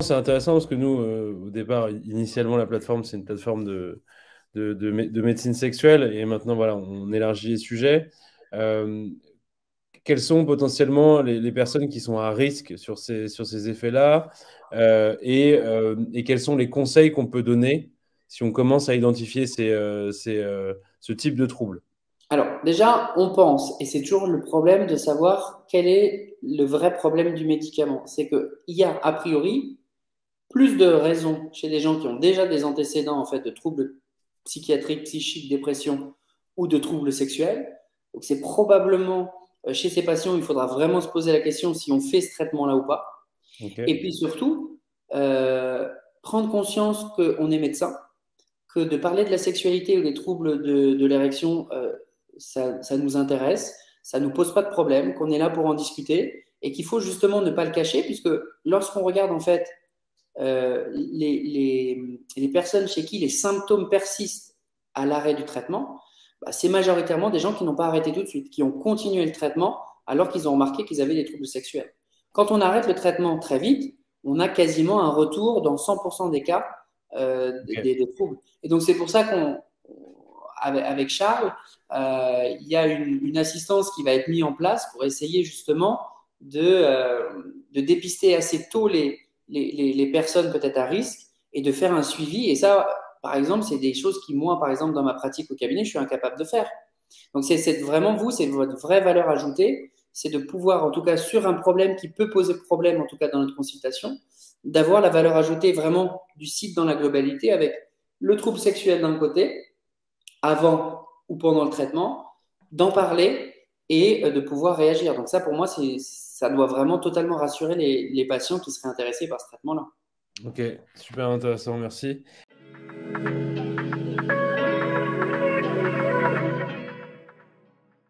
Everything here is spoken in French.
c'est intéressant parce que nous, au départ, initialement, la plateforme, c'est une plateforme de médecine sexuelle et maintenant, voilà, on élargit les sujets. Euh, Quelles sont potentiellement les personnes qui sont à risque sur ces effets-là et quels sont les conseils qu'on peut donner si on commence à identifier ce type de trouble? Alors, déjà, on pense, et c'est toujours le problème de savoir quel est le vrai problème du médicament. C'est qu'il y a, a priori, plus de raisons chez des gens qui ont déjà des antécédents en fait, de troubles psychiatriques, psychiques, dépression ou de troubles sexuels. Donc, c'est probablement chez ces patients, il faudra vraiment se poser la question si on fait ce traitement-là ou pas. Ok. Et puis surtout, euh, prendre conscience qu'on est médecin, que de parler de la sexualité ou des troubles de l'érection, ça nous intéresse, ça ne nous pose pas de problème, qu'on est là pour en discuter et qu'il faut justement ne pas le cacher, puisque lorsqu'on regarde en fait les personnes chez qui les symptômes persistent à l'arrêt du traitement, bah, c'est majoritairement des gens qui n'ont pas arrêté tout de suite, qui ont continué le traitement alors qu'ils ont remarqué qu'ils avaient des troubles sexuels. Quand on arrête le traitement très vite, on a quasiment un retour dans 100% des cas Ok. des troubles. Et donc c'est pour ça avec Charles, il y a une assistance qui va être mise en place pour essayer justement de dépister assez tôt les personnes peut-être à risque et de faire un suivi. Et ça, par exemple, c'est des choses qui, moi, par exemple, dans ma pratique au cabinet, je suis incapable de faire. Donc, c'est vraiment vous, c'est votre vraie valeur ajoutée, c'est de pouvoir, en tout cas, sur un problème qui peut poser problème, en tout cas dans notre consultation, d'avoir la valeur ajoutée vraiment du site dans la globalité avec le trouble sexuel d'un côté, avant ou pendant le traitement, d'en parler et de pouvoir réagir. Donc ça, pour moi, ça doit vraiment totalement rassurer les patients qui seraient intéressés par ce traitement-là. Ok, super intéressant, merci.